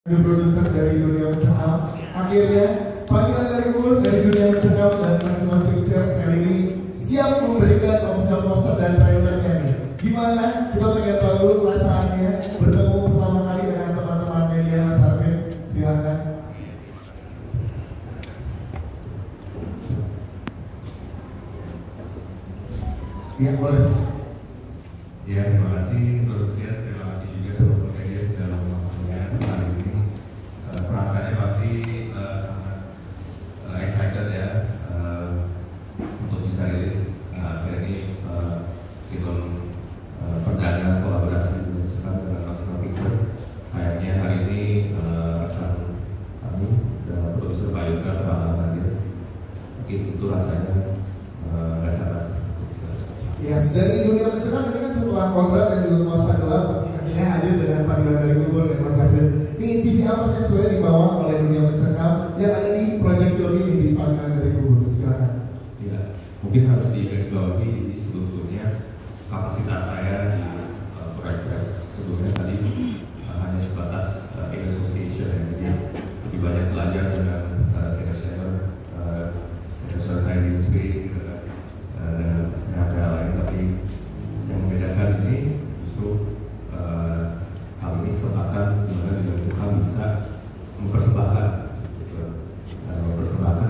produser dari dunia mencekam. Akhirnya panggilan dari Umur dari dunia mencekam dan Maximum Pictures kali ini siap memberikan official poster dan trailernya nih. Gimana? Kita pengen tahu dulu perasaannya bertemu pertama kali dengan teman-teman media. Mas Arvin, silakan. Iya, boleh. Ya, terima kasih produksinya, terima kasih juga teman-teman media sudah mengundang hari ini. Perasaannya pasti sangat excited ya untuk bisa rilis akhirnya ini film perdana kolaborasi dengan Maximum Pictures. Sayangnya hari ini rekan kami dan produser Pak Yoga terhalang hadir. Mungkin itu rasanya nggak sabar. Yes, dari dunia mencekam ini kan setelah kontrak dan juga masa gelap akhirnya hadir dengan panggilan dari Google dan Mas Arvin. Ini visi apa sih yang sudah dibawa oleh dunia mencekam yang ada di proyek film ini di panggilan dari Google? Silakan. Ya, mungkin harus digarisbawahi di sebelumnya kapasitas saya di proyek-proyek sebelumnya tadi hanya sebatas in association ya, jadi lebih banyak belajar dengan senior-senior saya di industri dengan pihak-pihak lain, tapi yang membedakan ini justru kali ini kesempatan dimana dunia mencekam bisa mempersembahkan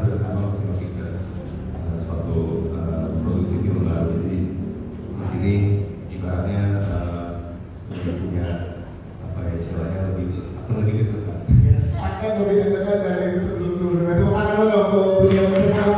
bersama Maximum Pictures suatu produksi film baru. Jadi di sini ibaratnya punya apa ya istilahnya akan lebih dekat. Yes, akan lebih dekat dari sebelum-sebelumnya. Terima kasih untuk dunia mencekam.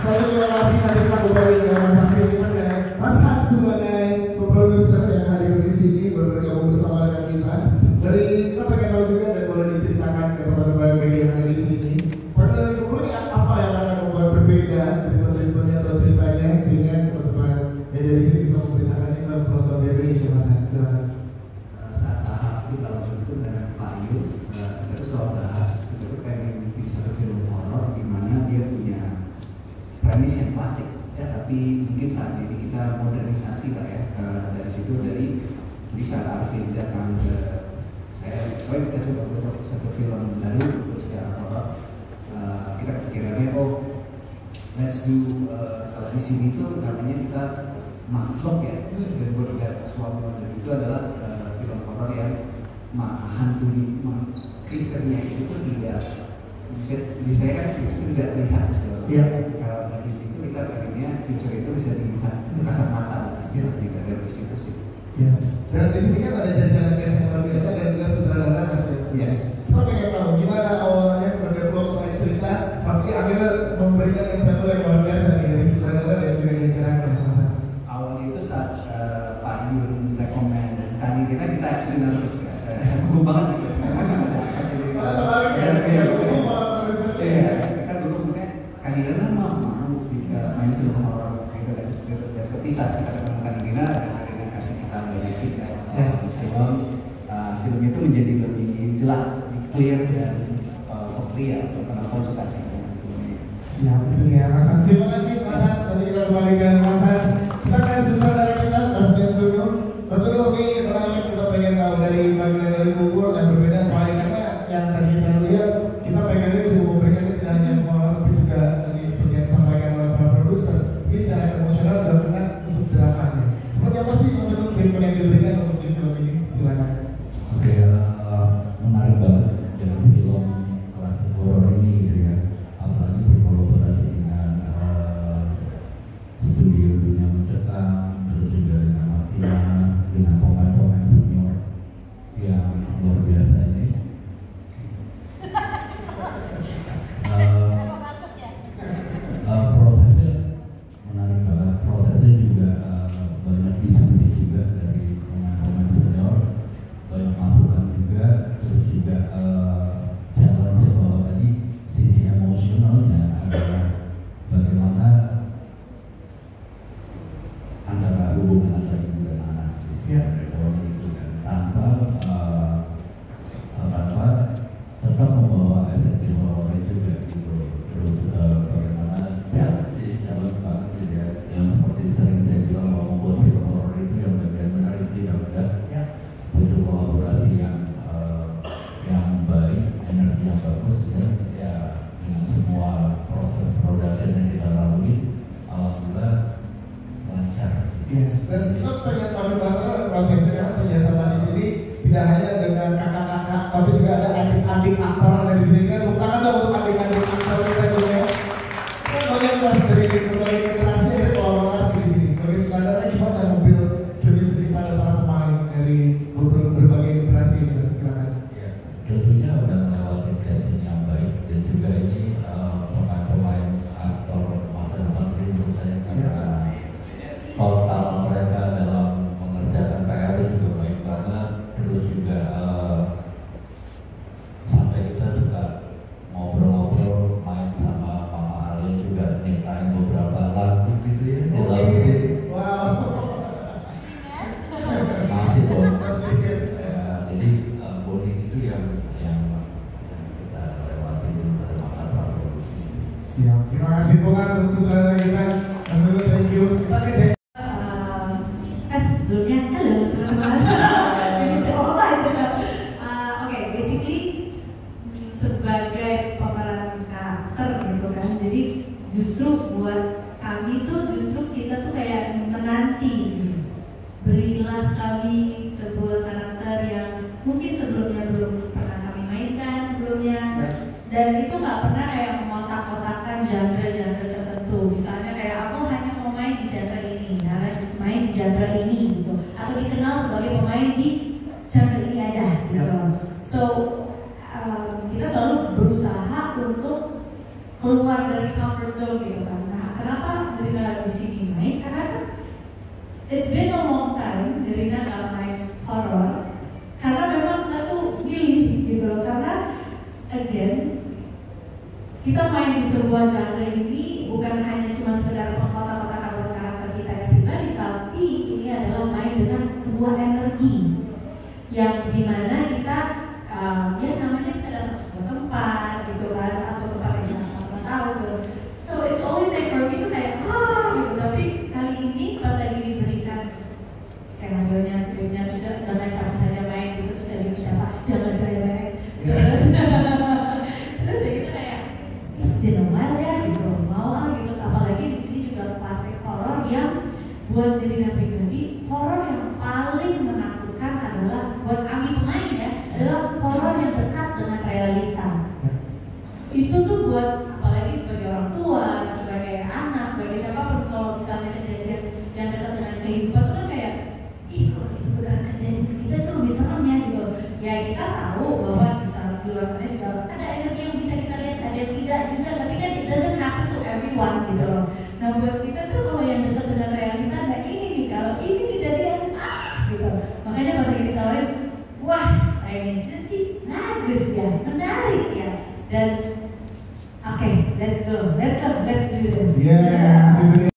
Saya terima kasih hadir kembali dengan Mas Arvin ya. Mas Hans sebagai produser yang hadir di sini bergabung bersama dengan kita. Dari kita pengen tahu juga dan boleh diceritakan ke teman-teman media yang ada di sini. Panggilan dari Google ini apa yang akan membuat berbeda treatment-treatmentnya atau ceritanya sehingga teman-teman media di sini bisa memberitakannya ke penonton di Indonesia. Mas Hans, silakan. Saat tahap itu kalau itu dengan Pak Yu, kita tuh selalu bahas kita tuh pengen bikin satu film horor di mana dia punya premis yang klasik ya, tapi mungkin saat ini kita modernisasi lah ya. Dari situ di saat Arvin datang ke saya, kita coba buat satu film baru untuk secara horor. Kita kepikirannya let's do kalau di sini tuh namanya kita makhluk ya, dan bodyguard suami dan itu adalah film horor yang hantu di creature-nya itu tuh tidak bisa kan creature tidak terlihat segala. Iya. Kalau dari itu kita pengennya creature itu bisa dilihat kasat mata istilahnya dari situ sih. Yes. Dan di sini kan ada jajaran cast yang luar biasa dan juga sutradara Mas Hans. Yes. Kita pengen tahu gimana awalnya mendevelop selain cerita, tapi akhirnya memberikan yang satu yang luar biasa nih dari sutradara dan juga jajaran Mas Hans. Awalnya itu saat Pak Yun rekomend tadi kita actually nervous ya, gugup banget gitu. Malah terbalik ya, gugup malah produser. Iya, kita gugup misalnya Kandirana mau main film horor gitu kan seperti itu. Tapi saat kita ketemu Kandirana dan Kandirana kasih kita banyak feedback film itu menjadi lebih jelas, lebih clear dan hopefully ya penonton suka sih. Siap, itu ya Mas Hans. Terima kasih Mas Hans. Nanti kita kembali ke Mas Hans. Kita ke sutradara kita, Mas Bensuno. Mas Bensuno, ini menarik kita pengen tahu dari bagian dari Google dan berbeda paling karena yang tadi kita lihat kita pengennya juga memberikan tidak hanya horor tapi juga tadi seperti yang disampaikan oleh para produser. Ini secara emosional dan kena untuk dramanya. Seperti apa sih Mas Bensuno treatment yang diberikan untuk di film ini? Silakan. Oke, menarik banget dengan film klasik horor ini gitu ya. Apalagi berkolaborasi dengan studio dunia mencekam, terus juga dengan Maxima, dengan pemain-pemain senior yang luar biasa ini. Prosesnya menarik banget. Prosesnya juga banyak diskusi juga dari pemain-pemain senior, banyak masukan juga, terus juga challenge bahwa tadi sisi emosionalnya adik aktor ada di sini kan. Tepuk tangan dong untuk adik-adik aktor kita juga ya. Kan banyak kelas dari berbagai generasi ada kolaborasi di sini. Sebagai sutradara gimana mobil chemistry pada para pemain dari berbagai generasi ya, silakan. Ya, tentunya udah melewati casting yang baik dan juga ini pemain-pemain aktor masa depan sih menurut saya karena total mereka dalam mengerjakan PR itu juga baik banget. Terus juga sampai kita suka ngobrol-ngobrol main sama Mama Ali juga nyiptain beberapa lagu gitu ya di dalam sini. Wow. Masih dong. Masih. Jadi bonding itu yang kita lewati pada masa praproduksi. Siap. Terima kasih Tuhan untuk saudara kita. Mas Nurul, thank you. Kita ke Dex. Sebelumnya, halo teman-teman. Coba itu. Oke, basically sebagai pemeran karakter gitu kan. Jadi justru buat kami tuh justru kita tuh kayak menanti. Berilah kami sebuah karakter yang mungkin sebelumnya belum pernah kami mainkan sebelumnya. Dan itu nggak pernah kayak mengotak-kotakan genre-genre tertentu. Misalnya kayak aku hanya mau main di genre ini, main di genre ini gitu, atau dikenal sebagai pemain di genre ini aja gitu. So kita selalu berusaha untuk keluar dari comfort zone gitu kan. Nah, kenapa Nirina di sini main? Karena it's been a long time Nirina nggak main horror. Karena memang kita tuh milih gitu loh. Karena again kita main di sebuah genre ini bukan hanya cuma sekedar pengkotak-kotakan buat karakter kita yang pribadi, tapi ini adalah main dengan sebuah energi yang dimana kita ya namanya kita datang ke sebuah tempat gitu kan, atau tempat yang kita nggak tahu. So it's always like for me tuh kayak gitu. Tapi kali ini pas lagi diberikan skenario-nya, skripnya, terus dengan siapa saja main gitu, terus saya siapa jangan direct. Terus ya kita kayak it's been a while ya gitu, mau gitu. Apalagi di sini juga klasik horor yang buat diri dan pribadi, horor yang paling menakutkan adalah buat kami pemain ya, adalah horor yang dekat dengan realita. Itu tuh buat apalagi sebagai orang tua, sebagai anak, sebagai siapapun, kalau misalnya kejadian yang dekat dengan kehidupan itu kan kayak ih kalau itu beneran kejadian ke kita itu lebih serem ya gitu. Ya kita tahu bahwa di luar sana juga ada energi yang bisa kita lihat, ada yang tidak juga, tapi kan it doesn't happen to everyone gitu loh. Nah buat kita tuh kalau yang dekat dengan realita ada ini nih, kalau ini kejadian gitu. Makanya pas kita tawarin, wah premisnya sih bagus ya, menarik ya. Dan